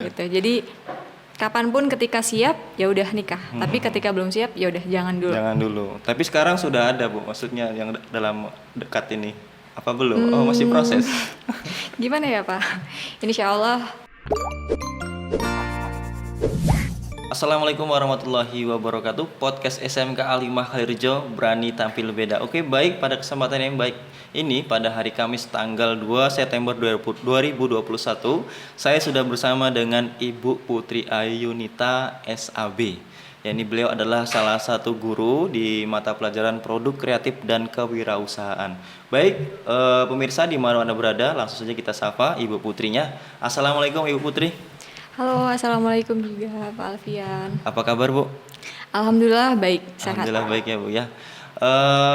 gitu. Jadi kapanpun ketika siap ya udah nikah, tapi ketika belum siap ya udah jangan dulu. Jangan dulu. Tapi sekarang sudah ada Bu, maksudnya yang dalam dekat ini. Apa belum? Oh, masih proses. Gimana ya Pak? Insya Allah. Assalamualaikum warahmatullahi wabarakatuh. Podcast SMK Alimah Khairjo, berani tampil beda. Oke, baik, pada kesempatan yang baik ini pada hari Kamis tanggal 2 September 2021, saya sudah bersama dengan Ibu Putri Ayunita SAB. Yani beliau adalah salah satu guru di mata pelajaran produk kreatif dan kewirausahaan. Baik, pemirsa di mana Anda berada, langsung saja kita sapa Ibu Putrinya. Assalamualaikum Ibu Putri. Halo, assalamualaikum juga Pak Alfian. Apa kabar Bu? Alhamdulillah baik, sehat. Alhamdulillah baik ya Bu ya.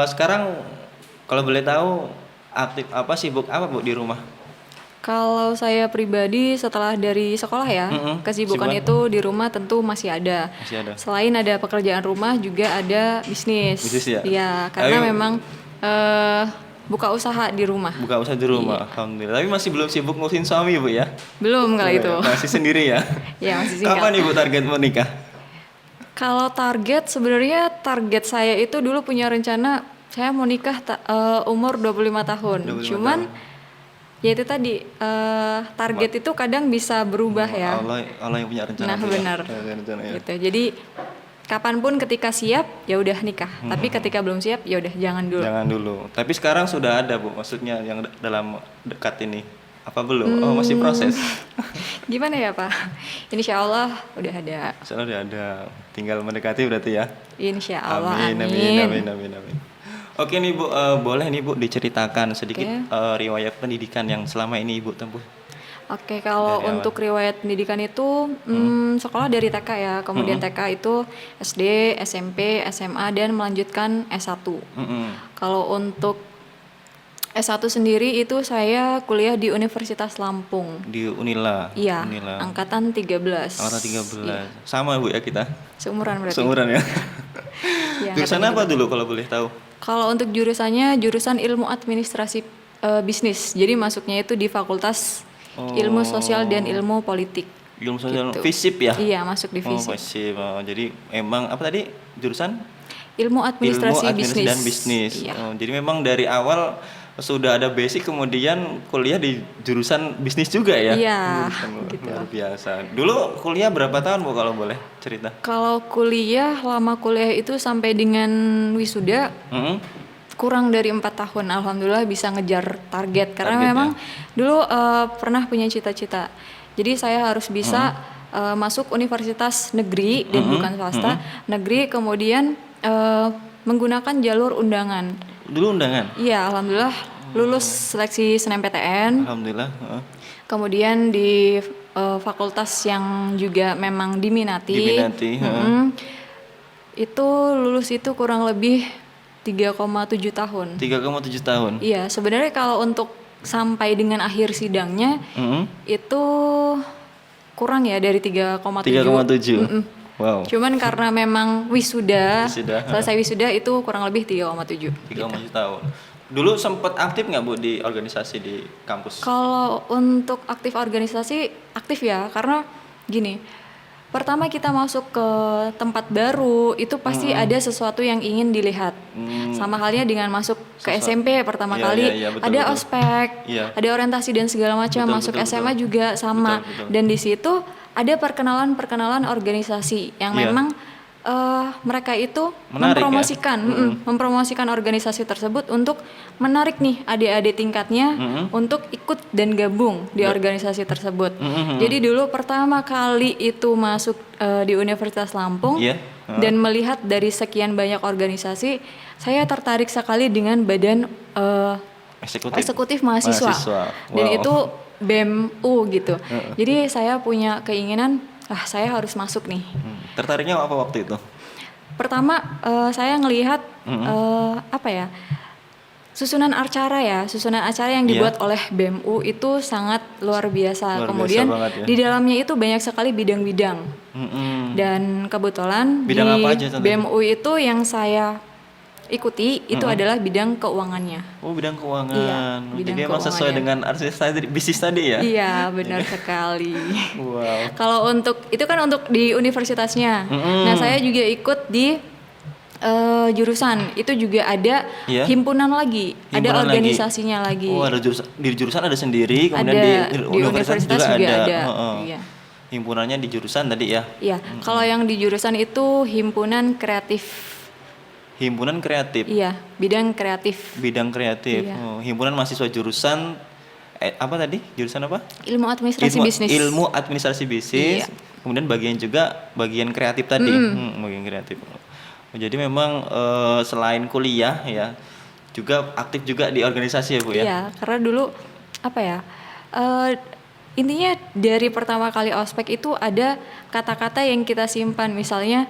Sekarang kalau boleh tahu aktif apa, sibuk apa Bu di rumah? Kalau saya pribadi setelah dari sekolah ya, kesibukan itu di rumah tentu masih ada. Masih ada. Selain ada pekerjaan rumah juga ada bisnis. Bisnis ya? Iya, karena Ayo. memang buka usaha di rumah. Buka usaha di rumah, alhamdulillah. Tapi masih belum sibuk ngurusin suami Bu ya? Belum kalau itu. Masih sendiri ya? Ya masih singkat. Kapan Ibu target mau nikah? Kalau target sebenarnya target saya itu dulu punya rencana saya mau nikah umur 25 tahun. 25 Cuman ya itu tadi target itu kadang bisa berubah ya. Allah yang punya rencana. Nah tuh benar. Ya. Rencana, ya. Gitu. Jadi kapanpun ketika siap ya udah nikah. Tapi ketika belum siap ya udah jangan dulu. Jangan dulu. Tapi sekarang sudah ada Bu, maksudnya yang dalam dekat ini. Apa belum? Oh, masih proses. Gimana ya Pak? Insya Allah udah ada. Soalnya udah ada, tinggal mendekati berarti ya. Insya Allah. Amin. Oke nih Bu, boleh nih Bu diceritakan sedikit riwayat pendidikan yang selama ini Ibu tempuh. Oke, kalau Dari untuk riwayat pendidikan itu sekolah dari TK ya, kemudian TK itu SD, SMP, SMA dan melanjutkan S1. Kalau untuk S1 sendiri itu saya kuliah di Universitas Lampung. Di Unila. Iya, Unila. angkatan 13. Angkatan 13. Iya. Sama Bu ya kita. Seumuran berarti. Seumuran ya. Iya, Jurusan angkatan apa 13. dulu kalau boleh tahu? Kalau untuk jurusannya jurusan Ilmu Administrasi Bisnis. Jadi masuknya itu di Fakultas Ilmu Sosial dan Ilmu Politik. Ilmu sosial, Gitu. FISIP ya? Iya, masuk di Oh, FISIP. FISIP. Oh, jadi emang apa tadi jurusan? Ilmu Administrasi Bisnis. dan Bisnis. Iya. Oh, jadi memang dari awal sudah ada basic, kemudian kuliah di jurusan bisnis juga ya? Iya, Gitu. Luar biasa. Dulu kuliah berapa tahun Bu kalau boleh cerita? Kalau kuliah, lama kuliah itu sampai dengan wisuda kurang dari 4 tahun. Alhamdulillah bisa ngejar target karena Target, memang dulu pernah punya cita-cita. Jadi saya harus bisa masuk universitas negeri dan bukan swasta, negeri, kemudian menggunakan jalur undangan. Dulu undangan? Iya, alhamdulillah lulus seleksi SNMPTN. Alhamdulillah. Kemudian di fakultas yang juga memang diminati. Itu lulus itu kurang lebih 3,7 tahun. 3,7 tahun. Iya, sebenarnya kalau untuk sampai dengan akhir sidangnya itu kurang ya dari 3,7. 3,7. Wow. Cuman karena memang wisuda, Wisuda, selesai wisuda itu kurang lebih 3,7. 3,7 tahun. Dulu sempat aktif nggak Bu di organisasi di kampus? Kalau untuk aktif organisasi, aktif ya, karena gini, pertama kita masuk ke tempat baru, itu pasti ada sesuatu yang ingin dilihat. Sama halnya dengan masuk ke SMP pertama Iya, kali, iya, betul, ada betul. ospek, Iya. ada orientasi dan segala macam. Betul, Masuk betul, SMA betul. juga sama. Betul. Dan di situ ada perkenalan-perkenalan organisasi yang Iya. memang mereka itu Menarik ya? mempromosikan organisasi tersebut untuk menarik nih adik-adik tingkatnya untuk ikut dan gabung di organisasi tersebut. Jadi dulu pertama kali itu masuk di Universitas Lampung Iya. dan melihat dari sekian banyak organisasi, saya tertarik sekali dengan badan eksekutif mahasiswa. Dan Wow. itu BEMU gitu. Jadi saya punya keinginan, saya harus masuk nih. Tertariknya apa waktu itu? Pertama saya ngelihat susunan acara yang dibuat oleh BEMU itu sangat luar biasa. Kemudian banget ya. di dalamnya itu banyak sekali bidang-bidang. Dan kebetulan Bidang di apa aja, Tante? BEMU itu yang saya ikuti itu adalah bidang keuangannya. Oh, bidang keuangan. Iya, bidang Jadi emang sesuai keuangannya. dengan bisnis tadi ya? Iya, benar sekali. Wow. Kalau untuk itu kan untuk di universitasnya. Nah, saya juga ikut di jurusan. Itu juga ada Iya. himpunan lagi, ada Himpunan organisasinya lagi. Oh, ada di jurusan ada sendiri, kemudian Ada, di di universitas juga ada. Heeh. Iya. Himpunannya di jurusan tadi ya. Iya, kalau yang di jurusan itu himpunan kreatif. Himpunan kreatif. Iya, bidang kreatif. Bidang kreatif. Iya. Oh, himpunan mahasiswa jurusan apa tadi? Jurusan apa? Ilmu administrasi bisnis. Ilmu administrasi bisnis. Iya. Kemudian bagian kreatif tadi. Bagian kreatif. Oh, jadi memang selain kuliah ya, juga aktif juga di organisasi ya Bu ya. Iya, karena dulu apa ya? Intinya dari pertama kali ospek itu ada kata-kata yang kita simpan, misalnya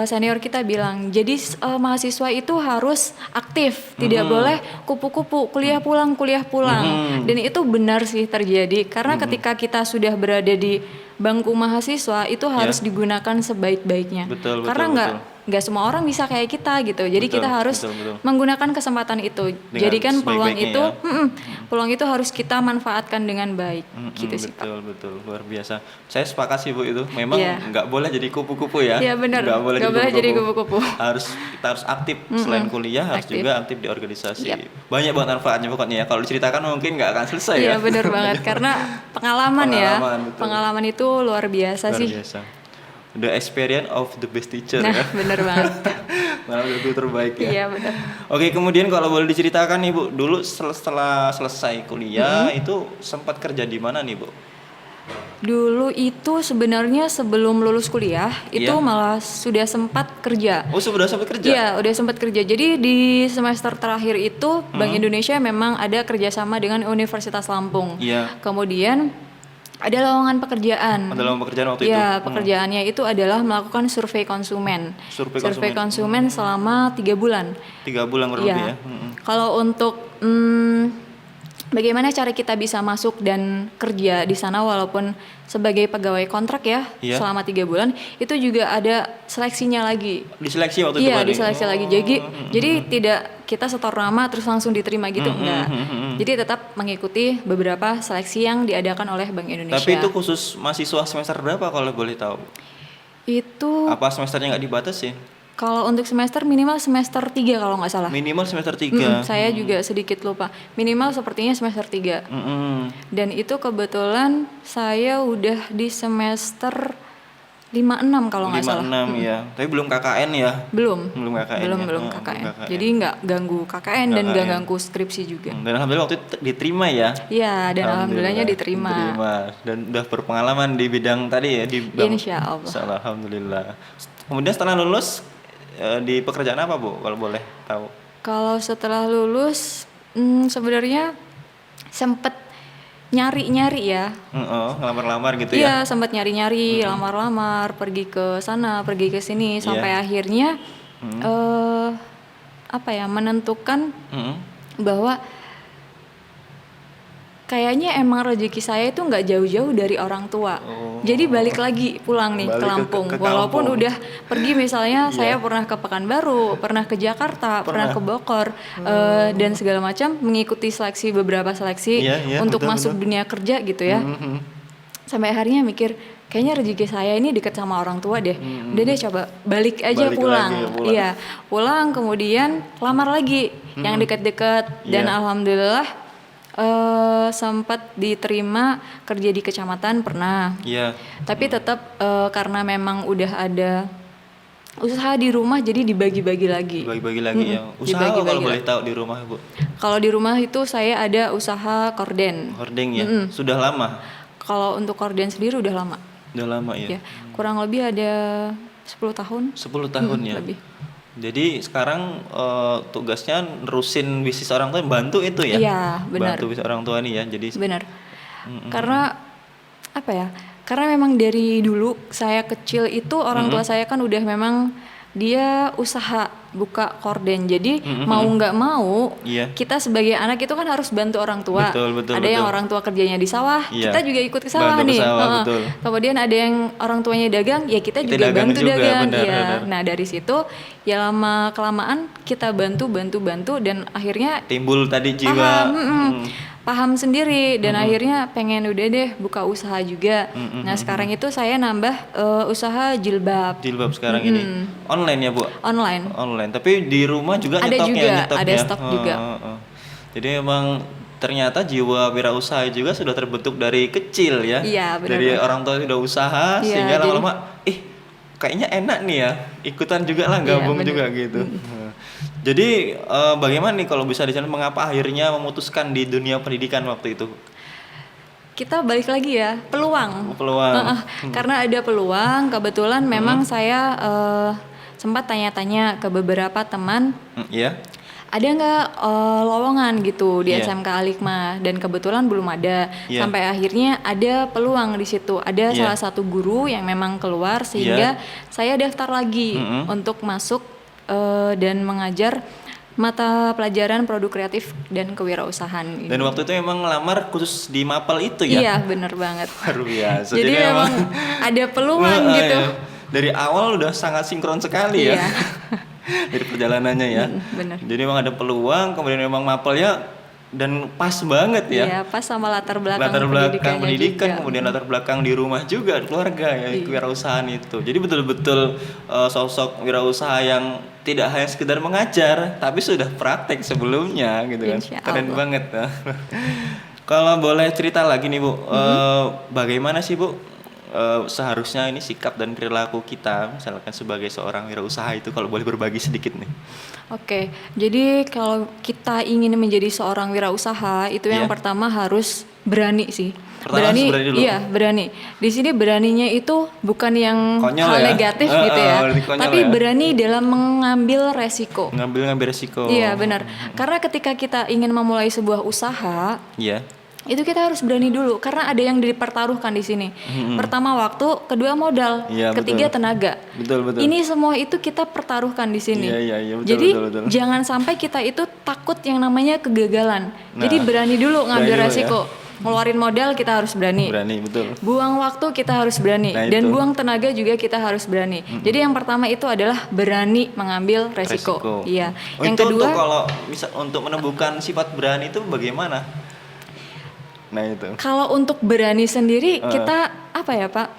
senior kita bilang, jadi mahasiswa itu harus aktif, tidak boleh kupu-kupu, kuliah pulang. Dan itu benar sih terjadi, karena ketika kita sudah berada di bangku mahasiswa itu harus digunakan sebaik-baiknya. Betul, karena nggak semua orang bisa kayak kita gitu, jadi kita harus menggunakan kesempatan itu. Jadikan peluang itu peluang itu harus kita manfaatkan dengan baik. Gitu sih Pak. Betul, luar biasa. Saya sepakat sih Bu itu. Memang nggak boleh jadi kupu-kupu ya. Iya benar. Nggak boleh jadi kupu-kupu. Kita harus aktif selain kuliah, harus juga aktif di organisasi. Banyak banget manfaatnya pokoknya ya. Kalau diceritakan mungkin nggak akan selesai ya. Iya benar banget, karena pengalaman betul. Pengalaman itu luar biasa sih. The experience of the best teacher. Nah, ya. benar banget. Malah itu terbaik ya. Iya benar. Oke, kemudian kalau boleh diceritakan nih Bu, dulu setelah selesai kuliah itu sempat kerja di mana nih Bu? Dulu itu sebenarnya sebelum lulus kuliah itu malah sudah sempat kerja. Oh, sudah sempat kerja? Iya, udah sempat kerja. Jadi di semester terakhir itu Bank Indonesia memang ada kerjasama dengan Universitas Lampung. Iya. Kemudian ada lowongan pekerjaan. Ada lowongan pekerjaan waktu itu? Iya, pekerjaannya itu adalah melakukan survei konsumen. Survei konsumen selama 3 bulan. 3 bulan kurang lebih ya? Kalau untuk bagaimana cara kita bisa masuk dan kerja di sana walaupun sebagai pegawai kontrak ya selama 3 bulan, itu juga ada seleksinya lagi. Diseleksi waktu itu? Iya, diseleksi lagi. Jadi tidak kita setor nama terus langsung diterima gitu, enggak. Jadi tetap mengikuti beberapa seleksi yang diadakan oleh Bank Indonesia. Tapi itu khusus mahasiswa semester berapa kalau boleh tahu? Itu apa semesternya nggak dibatasi? Kalau untuk semester minimal semester 3 kalau nggak salah. Minimal semester 3. Saya juga sedikit lupa. Minimal sepertinya semester 3. Dan itu kebetulan saya udah di semester 5-6 kalau nggak salah. 5-6 ya. Tapi belum KKN ya? Belum KKN. Belum KKN. Jadi nggak ganggu KKN dan nggak ganggu skripsi juga. Dan alhamdulillah waktu itu diterima ya? Iya, dan alhamdulillahnya diterima. Dan udah berpengalaman di bidang tadi ya? Di bank. Insya Allah. Alhamdulillah. Kemudian setelah lulus di pekerjaan apa Bu kalau boleh tahu? Kalau setelah lulus sebenarnya sempet nyari-nyari ya. Ngelamar-lamar gitu ya? Iya, ya? sempat nyari-nyari, lamar-lamar, pergi ke sana, pergi ke sini, sampai akhirnya menentukan bahwa kayaknya emang rezeki saya itu nggak jauh-jauh dari orang tua. Jadi balik lagi pulang nih ke Lampung. Walaupun udah pergi misalnya saya pernah ke Pekanbaru, pernah ke Jakarta, pernah ke Bogor dan segala macam, mengikuti beberapa seleksi untuk masuk dunia kerja gitu ya. Sampai akhirnya mikir kayaknya rezeki saya ini dekat sama orang tua deh. Udah deh coba balik aja pulang. Iya, pulang kemudian lamar lagi yang dekat-dekat dan alhamdulillah sempat diterima kerja di kecamatan pernah. Tapi tetap karena memang udah ada usaha di rumah jadi dibagi-bagi lagi. Ya. Usaha apa kalau boleh tahu di rumah Bu? Kalau di rumah itu saya ada usaah korden. Korden ya. Sudah lama? Kalau untuk korden sendiri udah lama. Udah lama ya. Kurang lebih ada 10 tahun. 10 tahun ya. Lebih. Jadi sekarang tugasnya nerusin bisnis orang tua, bantu itu ya? Iya, benar. Bantu bisnis orang tua nih ya, jadi. Benar. Karena apa ya? Karena memang dari dulu saya kecil itu orang tua saya kan udah memang dia usaha buka korden. Jadi mau nggak mau Iya. kita sebagai anak itu kan harus bantu orang tua. Betul, Ada yang betul. orang tua kerjanya di sawah, Iya. kita juga ikut ke sawah Bantu ke nih. sawah, Heeh. betul. Kemudian ada yang orang tuanya dagang, ya kita Kita juga dagang bantu juga, dagang. benar, Iya. benar. Nah dari situ ya lama kelamaan kita bantu dan akhirnya Timbul tadi jiwa. paham, paham sendiri dan akhirnya pengen udah deh buka usaha juga. Nah sekarang itu saya nambah usaha jilbab Jilbab sekarang ini online ya Bu? online. Online, tapi di rumah juga Ada nyetoknya, juga, nyetoknya. ada stok juga. Jadi emang ternyata jiwa wirausaha juga sudah terbentuk dari kecil ya. Iya, benar. Dari orang tua sudah usaha Iya, sehingga jadi- lama-lama kayaknya enak nih ya, ikutan juga lah, Iya, gabung benar. juga gitu. Jadi bagaimana nih kalau bisa diceritain mengapa akhirnya memutuskan di dunia pendidikan waktu itu? Kita balik lagi ya, peluang. Peluang. Karena ada peluang, kebetulan memang saya sempat tanya-tanya ke beberapa teman, Ya. ada nggak lowongan gitu di Iya. SMK Al-Hikmah, dan kebetulan belum ada. Iya. Sampai akhirnya ada peluang di situ. Ada Iya. salah satu guru yang memang keluar sehingga saya daftar lagi untuk masuk dan mengajar mata pelajaran produk kreatif dan kewirausahaan. Dan waktu itu memang ngelamar khusus di Mapel itu ya? Iya, bener banget. Luar biasa. Jadi memang ada peluang Wah, gitu. ya. Dari awal udah sangat sinkron sekali ya. Iya. Dari perjalanannya ya. Bener. Jadi memang ada peluang, kemudian memang Mapelnya dan pas banget ya. Iya, pas sama latar belakang Latar belakang pendidikannya pendidikan, juga. kemudian latar belakang di rumah juga, keluarga ya, kewirausahaan itu. Jadi betul-betul sosok wirausaha yang tidak hanya sekedar mengajar, tapi sudah praktek sebelumnya gitu kan. Insya Keren Allah. banget. Kalau boleh cerita lagi nih Bu, bagaimana sih Bu seharusnya ini sikap dan perilaku kita, misalkan sebagai seorang wirausaha itu, kalau boleh berbagi sedikit nih. Oke, jadi kalau kita ingin menjadi seorang wirausaha itu yang Iya. pertama harus berani sih. Pertama harus berani dulu. Iya, berani. Di sini beraninya itu bukan yang Konyol hal ya? negatif gitu ya, Berarti konyol tapi ya? berani dalam mengambil resiko. Ngambil resiko. Iya, benar. Karena ketika kita ingin memulai sebuah usaha, Iya. itu kita harus berani dulu karena ada yang dipertaruhkan di sini. Pertama waktu, kedua modal, Iya, ketiga betul. tenaga. Betul. Ini semua itu kita pertaruhkan di sini. Iya, betul, Jadi betul. jangan sampai kita itu takut yang namanya kegagalan. Nah, Jadi berani dulu ngambil berani dulu resiko. Ngeluarin modal kita harus berani. Berani, betul. Buang waktu kita harus berani. Nah, Dan itu. buang tenaga juga kita harus berani. Jadi yang pertama itu adalah berani mengambil resiko. Iya. Oh, Yang itu kedua, untuk kalau misal untuk menumbuhkan sifat berani itu bagaimana? Nah itu. kalau untuk berani sendiri kita apa ya Pak?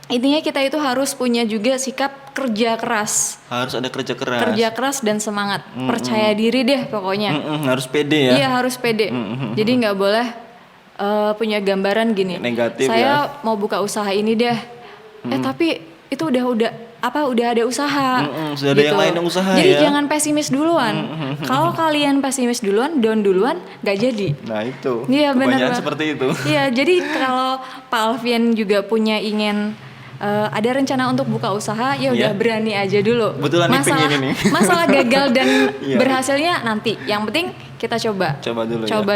Intinya kita itu harus punya juga sikap kerja keras. Harus ada kerja keras. Kerja keras dan semangat. Percaya diri deh pokoknya. Harus pede ya. Iya harus pede. Jadi nggak boleh punya gambaran gini. Negatif saya ya. mau buka usaha ini deh. Tapi itu udah ada usaha. Sudah ada yang lain yang usaha Jadi ya. jangan pesimis duluan. Kalau kalian pesimis duluan, down duluan, nggak jadi. Nah itu. Iya benar. Kebanyakan Pak. seperti itu. Iya, jadi kalau Pak Alfian juga punya ingin ada rencana untuk buka usaha, ya udah Iya. berani aja dulu. Betulan nih pengen ini. Masalah gagal dan Iya. berhasilnya nanti. Yang penting kita coba. Coba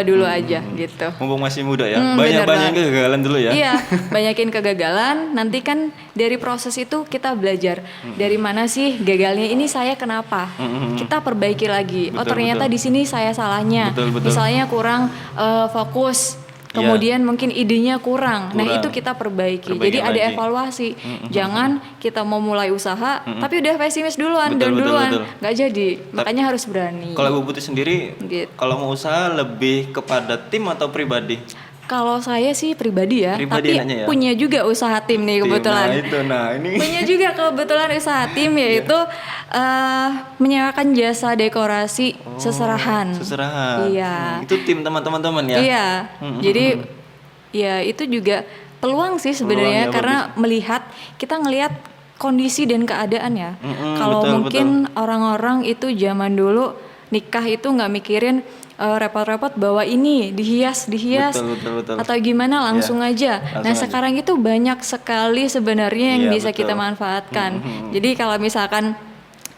dulu ya. Aja gitu. Mumpung masih muda ya. Bener Banyak-banyak banget. kegagalan dulu ya. Iya, banyakin kegagalan. Nanti kan dari proses itu kita belajar dari mana sih gagalnya ini saya kenapa. Kita perbaiki lagi. Betul, ternyata betul. di sini saya salahnya. Betul. Misalnya kurang fokus. Kemudian mungkin idenya kurang. Nah, Kurang. itu kita perbaiki. Perbaiki Jadi ada lagi. evaluasi. Jangan kita mau mulai usaha tapi udah pesimis duluan, Betul, down betul, duluan. betul. Nggak jadi. Makanya harus berani. Kalau Bu Putih sendiri, Gitu. kalau mau usaha lebih kepada tim atau pribadi? Kalau saya sih pribadi ya, Pribadi tapi enaknya ya? punya juga usaha tim nih kebetulan. Nah ini. Punya juga kebetulan usaha tim yaitu menyewakan jasa dekorasi seserahan. Seserahan. Iya. Itu tim teman-teman ya? Iya. Jadi ya itu juga peluang sih sebenarnya Peluang ya, karena melihat kita ngelihat kondisi dan keadaan ya. Kalau betul, mungkin orang-orang itu zaman dulu nikah itu nggak mikirin repot-repot bawa ini dihias Betul. atau gimana langsung aja. Langsung Nah aja. sekarang itu banyak sekali sebenarnya yang Iya, bisa betul. kita manfaatkan. Jadi kalau misalkan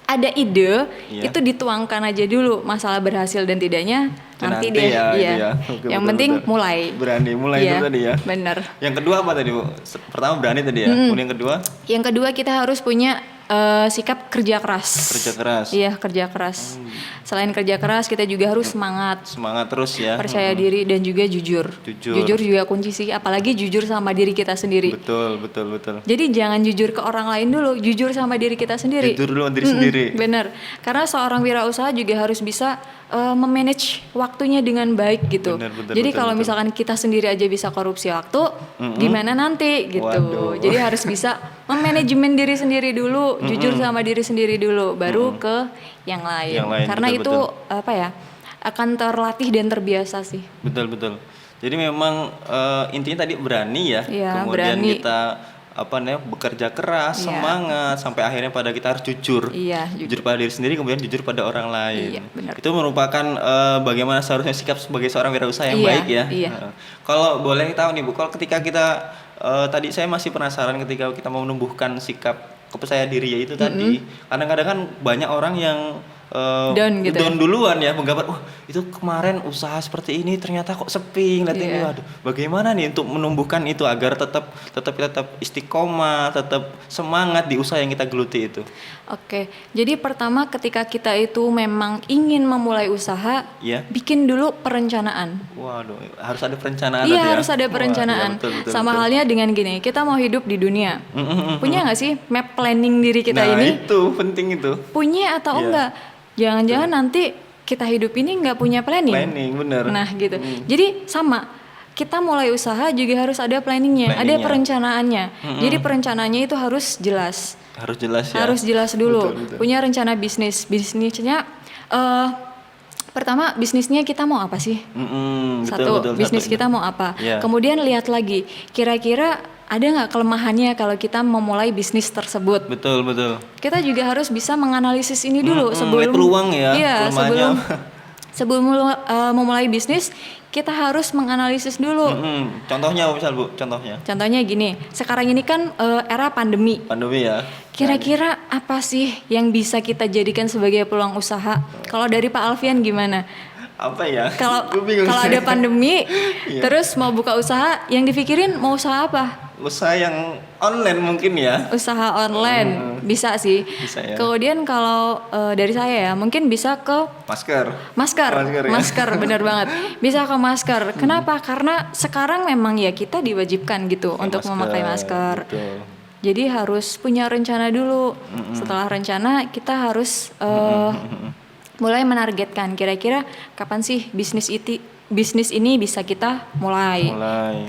ada ide Iya. itu dituangkan aja dulu masalah berhasil dan tidaknya Itu nanti nanti deh. ya, Iya. itu ya. Oke, Yang betul, penting betul. mulai. Berani mulai Iya, itu tadi ya. Bener. Yang kedua apa tadi Bu? Pertama berani tadi ya. Kemudian yang kedua? Yang kedua kita harus punya sikap kerja keras. Kerja keras. Iya, kerja keras. Selain kerja keras, kita juga harus semangat. Semangat terus ya. Percaya diri dan juga jujur. Jujur juga kunci sih, apalagi jujur sama diri kita sendiri. Betul. Jadi jangan jujur ke orang lain dulu, jujur sama diri kita sendiri. Jujur dulu sama diri sendiri. Bener, karena seorang wirausaha juga harus bisa memanage waktunya dengan baik gitu. Jadi kalau misalkan kita sendiri aja bisa korupsi waktu, gimana nanti gitu. Waduh. Jadi harus bisa memanajemen diri sendiri dulu, jujur sama diri sendiri dulu, baru ke yang lain. Karena itu apa ya, akan terlatih dan terbiasa sih. Betul. Jadi memang intinya tadi berani ya. Iya, kemudian berani. kita bekerja keras, Iya. semangat sampai akhirnya pada kita harus jujur. Iya, Jujur pada diri sendiri, kemudian jujur pada orang lain. Iya, benar. Itu merupakan bagaimana seharusnya sikap sebagai seorang wirausaha yang Iya, baik ya. iya. Kalau boleh tahu nih Bu, kalau ketika kita tadi saya masih penasaran ketika kita mau menumbuhkan sikap kepercayaan diri ya itu tadi. Kadang-kadang kan banyak orang yang Down gitu down duluan ya, menggambar, wah itu kemarin usaha seperti ini ternyata kok sepi, ngeliat ini, waduh bagaimana nih untuk menumbuhkan itu agar tetap istiqomah, tetap semangat di usaha yang kita geluti itu. Oke, jadi pertama ketika kita itu memang ingin memulai usaha, Iya. bikin dulu perencanaan. Waduh, harus ada perencanaan Iya, tadi ya? harus ada Wah, perencanaan. iya, betul. Sama halnya dengan gini, kita mau hidup di dunia. Punya nggak sih map planning diri kita nah, ini? itu penting itu. Punya atau Iya. enggak? Jangan-jangan nanti kita hidup ini nggak punya planning. Planning, bener. Nah, gitu. Jadi sama, kita mulai usaha juga harus ada planningnya, ada perencanaannya. Jadi perencanaannya itu harus jelas. Harus jelas ya. Harus jelas dulu. Betul. Punya rencana bisnisnya. Pertama, bisnisnya kita mau apa sih? Betul, Bisnis satu. kita mau apa? Iya. Kemudian lihat lagi, kira-kira ada nggak kelemahannya kalau kita memulai bisnis tersebut? Betul. Kita juga harus bisa menganalisis ini dulu sebelum peluang ya, Iya, kelemahannya. sebelum memulai bisnis, kita harus menganalisis dulu. Contohnya misal Bu, contohnya. Contohnya gini, sekarang ini kan era pandemi. Pandemi ya. Kira-kira apa sih yang bisa kita jadikan sebagai peluang usaha? Kalau dari Pak Alfian gimana? Apa ya? Kalau Gua bingung. ada pandemi, Iya. terus mau buka usaha, yang dipikirin mau usaha apa? Usaha yang online mungkin ya. Usaha online, bisa sih. Bisa ya. Kemudian kalau dari saya ya, mungkin bisa ke Masker. masker, ya. bener banget. Bisa ke masker. Kenapa? Karena sekarang memang ya kita diwajibkan gitu untuk memakai masker. Betul. Jadi harus punya rencana dulu. Setelah rencana kita harus mulai menargetkan kira-kira kapan sih bisnis ini bisa kita mulai.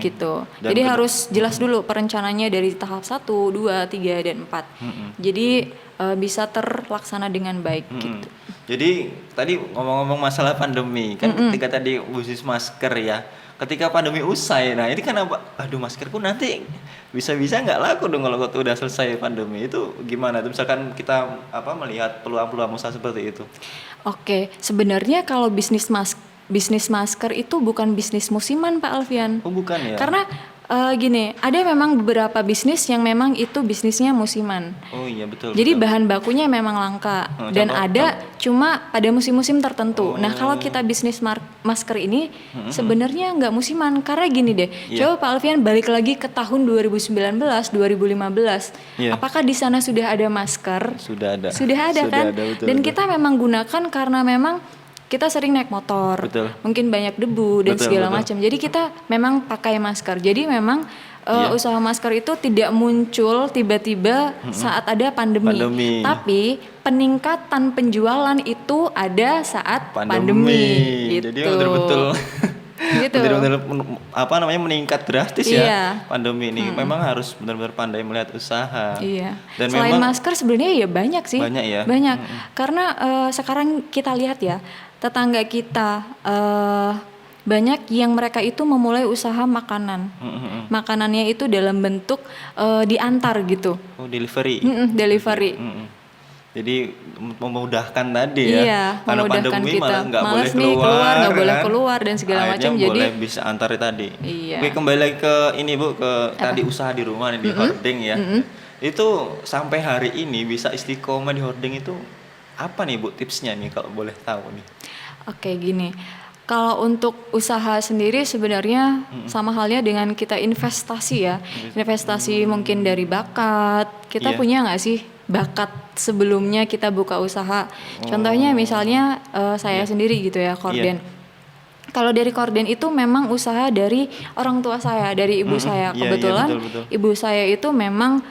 Gitu. Dan Jadi harus jelas dulu perencanaannya dari tahap 1, 2, 3 dan 4. Jadi bisa terlaksana dengan baik gitu. Jadi tadi ngomong-ngomong masalah pandemi kan, ketika tadi bisnis masker ya, ketika pandemi usai, nah ini kan aduh maskerku nanti bisa-bisa nggak laku dong kalau udah selesai pandemi, itu gimana tuh misalkan kita melihat peluang-peluang usaha seperti itu? Oke, sebenarnya kalau bisnis masker itu bukan bisnis musiman Pak Alfian. Oh bukan ya? Karena gini, ada memang beberapa bisnis yang memang itu bisnisnya musiman. Oh iya betul. Jadi bahan bakunya memang langka dan ada cuma pada musim-musim tertentu. Nah kalau kita bisnis masker ini sebenarnya nggak musiman, karena gini deh. Coba Pak Alfian balik lagi ke tahun 2019, 2015. Apakah di sana sudah ada masker? Sudah ada. Sudah ada kan? Betul, dan kita memang gunakan karena memang kita sering naik motor, mungkin banyak debu dan segala macam. Jadi kita memang pakai masker. Jadi memang usaha masker itu tidak muncul tiba-tiba saat ada pandemi. Tapi peningkatan penjualan itu ada saat pandemi. Gitu. Jadi betul-betul gitu. benar-benar meningkat drastis ya pandemi ini. Memang harus benar-benar pandai melihat usaha. Iya. Dan selain memang masker sebenarnya ya banyak sih. Banyak ya. Banyak. Karena sekarang kita lihat ya, tetangga kita banyak yang mereka itu memulai usaha makanan. Makanannya itu dalam bentuk diantar gitu. Oh, delivery. Delivery. Jadi memudahkan tadi ya. Iya, karena memudahkan pandemi kita. malah nggak boleh Nih, keluar, nggak boleh kan? keluar dan segala Akhirnya macam. Jadi boleh bisa antar tadi. Iya. Oke, kembali lagi ke ini Bu, ke tadi usaha di rumah nih, di hoarding ya. Itu sampai hari ini bisa istiqomah di hoarding itu apa nih Bu tipsnya nih kalau boleh tahu nih? Oke, gini. Kalau untuk usaha sendiri sebenarnya sama halnya dengan kita investasi ya. Investasi mungkin dari bakat. Kita punya nggak sih bakat sebelumnya kita buka usaha. Contohnya misalnya saya sendiri gitu ya, korden. Kalau dari korden itu memang usaha dari orang tua saya, dari ibu saya. Kebetulan betul. ibu saya itu memang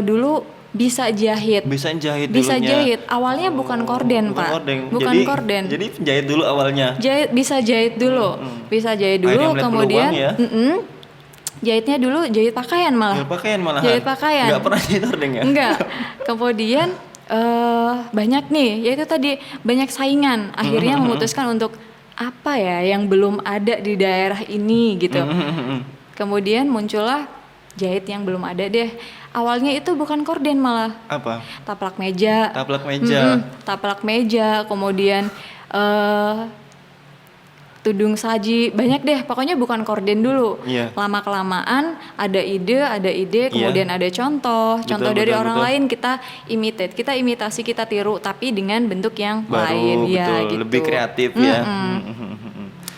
dulu bisa jahit. Bisa jahit Bisa dulunya. jahit. Awalnya bukan korden, Pak. Bukan korden. Jadi penjahit dulu awalnya. Bisa jahit dulu. Bisa jahit dulu, Akhirnya melihat kemudian peluang ya. jahitnya dulu jahit pakaian malah. Jahit pakaian malahan. Jahit pakaian. Nggak pernah jahit hordeng ya? Enggak. Kemudian banyak nih, yaitu tadi banyak saingan. Akhirnya memutuskan untuk apa ya yang belum ada di daerah ini gitu. Kemudian muncullah jahit yang belum ada deh. Awalnya itu bukan korden malah. Apa? Taplak meja. Taplak meja. Taplak meja, kemudian tudung saji, banyak deh. Pokoknya bukan korden dulu. Lama kelamaan ada ide, kemudian ada contoh dari orang lain kita imitate, kita imitasi, kita tiru, tapi dengan bentuk yang lain. Ya, gitu. Lebih kreatif ya.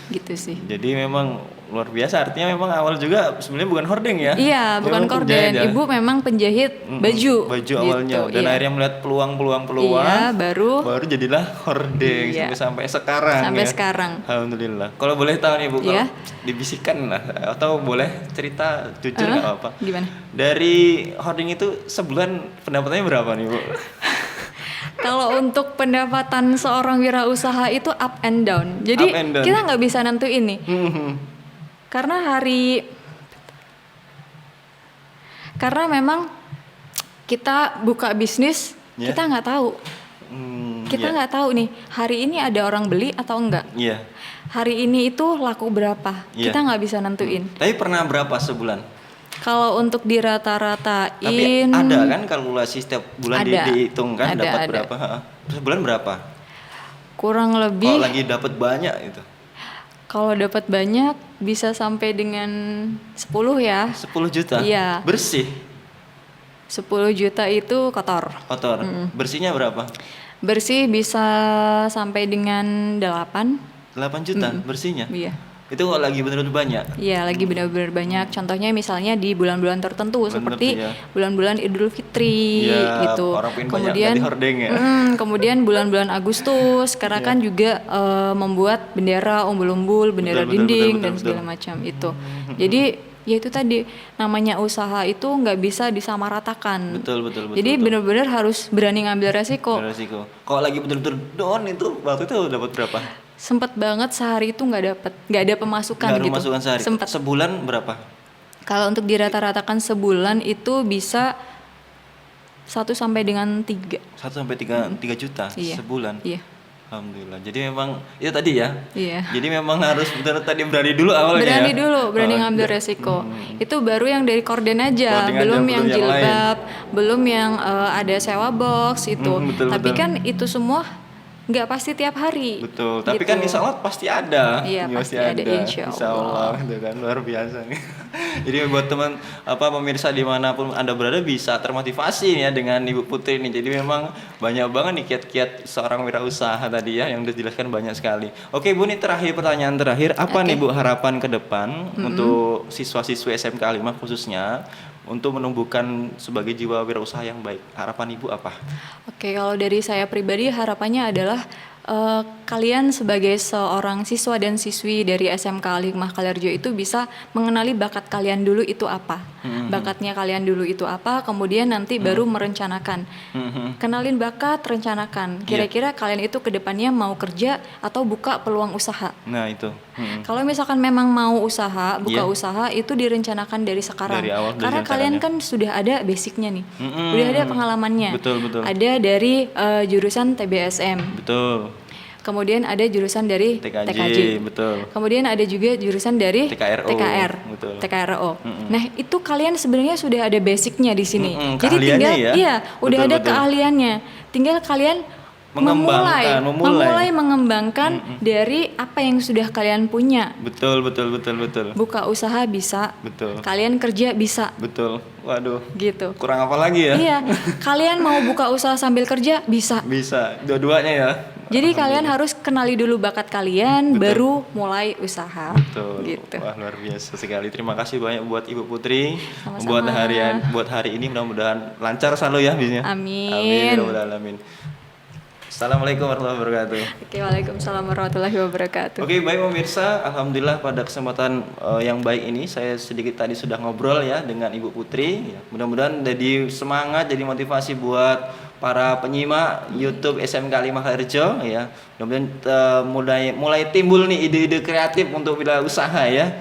Gitu sih. Jadi memang luar biasa, artinya memang awal juga sebenarnya bukan hordeng ya. Iya, bukan korden. Ya. Ibu memang penjahit baju awalnya gitu, dan akhirnya melihat peluang iya, baru jadilah hordeng sampai sekarang. Sampai sekarang. Alhamdulillah. Kalau boleh tahu nih Bu, kalau dibisikkan lah atau boleh cerita jujur nggak apa-apa. Gimana? Dari hordeng itu sebulan pendapatannya berapa nih Bu? Kalau untuk pendapatan seorang wirausaha itu up and down. Jadi kita nggak bisa nentuin nih. Karena memang kita buka bisnis, kita nggak tahu. Kita nggak tahu nih hari ini ada orang beli atau enggak. Hari ini itu laku berapa, kita nggak bisa nentuin. Tapi pernah berapa sebulan? Kalau untuk dirata-ratain, tapi ada kan kalkulasi setiap bulan dihitung kan dapat berapa? Sebulan berapa? Kurang lebih. Kalau lagi dapat banyak itu. Kalau dapat banyak bisa sampai dengan 10 ya. 10 juta? Iya. Bersih? 10 juta itu kotor. Kotor. Bersihnya berapa? Bersih bisa sampai dengan 8 juta bersihnya? Iya. Itu kalau lagi benar-benar banyak? Iya, lagi benar-benar banyak. Contohnya misalnya di bulan-bulan tertentu seperti bulan-bulan Idul Fitri gitu. Kemudian hordeng ya. Kemudian bulan-bulan Agustus karena kan juga membuat bendera umbul-umbul, bendera dinding dan segala macam itu. Jadi ya itu tadi namanya usaha itu nggak bisa disamaratakan. Betul. Jadi benar-benar harus berani ngambil resiko. Kalau lagi benar-benar down itu waktu itu dapat berapa? Sempet banget sehari itu nggak ada pemasukan gitu. Pemasukan sehari. Sempet. Sebulan berapa? Kalau untuk dirata-ratakan sebulan itu bisa 1 sampai dengan 3. 1 sampai 3 juta sebulan. Iya. Alhamdulillah. Jadi memang itu tadi ya. Iya. Jadi memang harus benar tadi berani dulu awalnya. Berani ngambil resiko. Itu baru yang dari korden aja, belum yang jilbab, belum yang ada sewa box itu. Tapi kan itu semua nggak pasti tiap hari. Betul. Tapi kan insya Allah pasti ada. Iya, pasti ada. Insya Allah. Itu kan luar biasa nih. Jadi buat teman pemirsa dimanapun Anda berada bisa termotivasi ya dengan Ibu Putri ini. Jadi memang banyak banget nih kiat-kiat seorang wirausaha tadi ya yang dijelaskan banyak sekali. Oke Bu, nih pertanyaan terakhir. Apa nih Bu harapan ke depan untuk siswa-siswi SMK 5 khususnya untuk menumbuhkan sebagai jiwa wirausaha yang baik? Harapan Ibu apa? Oke, kalau dari saya pribadi harapannya adalah kalian sebagai seorang siswa dan siswi dari SMK Al-Hikmah Kalirejo itu bisa mengenali bakat kalian dulu itu apa. Bakatnya kalian dulu itu apa, kemudian nanti baru merencanakan. Kenalin bakat, rencanakan. Kira-kira kalian itu kedepannya mau kerja atau buka peluang usaha. Nah itu. Kalau misalkan memang mau usaha, buka usaha itu direncanakan dari sekarang. Dari awal, karena kalian kan sudah ada basicnya nih, udah ada pengalamannya. Betul. Ada dari jurusan TBSM. Betul. Kemudian ada jurusan dari TKJ. Betul. Kemudian ada juga jurusan dari TKRO. Nah, itu kalian sebenarnya sudah ada basicnya di sini. Jadi tinggal udah ada keahliannya. Tinggal kalian memulai mengembangkan dari apa yang sudah kalian punya. Betul. Buka usaha bisa. Betul. Kalian kerja bisa. Betul. Waduh. Gitu. Kurang apa lagi ya? Iya. Kalian mau buka usaha sambil kerja bisa. Bisa. Dua-duanya ya. Jadi kalian harus kenali dulu bakat kalian, Betul. baru mulai usaha. Betul. Gitu. Wah, luar biasa sekali. Terima kasih banyak buat Ibu Putri. Sama-sama. Buat hari ini mudah-mudahan lancar selalu ya bisnisnya. Amin. Amin. Mudah-mudahan amin. Assalamualaikum warahmatullahi wabarakatuh. Oke, waalaikumsalam warahmatullahi wabarakatuh. Oke, baik pemirsa, alhamdulillah pada kesempatan yang baik ini saya sedikit tadi sudah ngobrol ya dengan Ibu Putri. Ya, mudah-mudahan jadi semangat, jadi motivasi buat para penyimak YouTube SMK 5 Kalirejo ya. Mudah-mudahan mulai timbul nih ide-ide kreatif untuk bila usaha ya.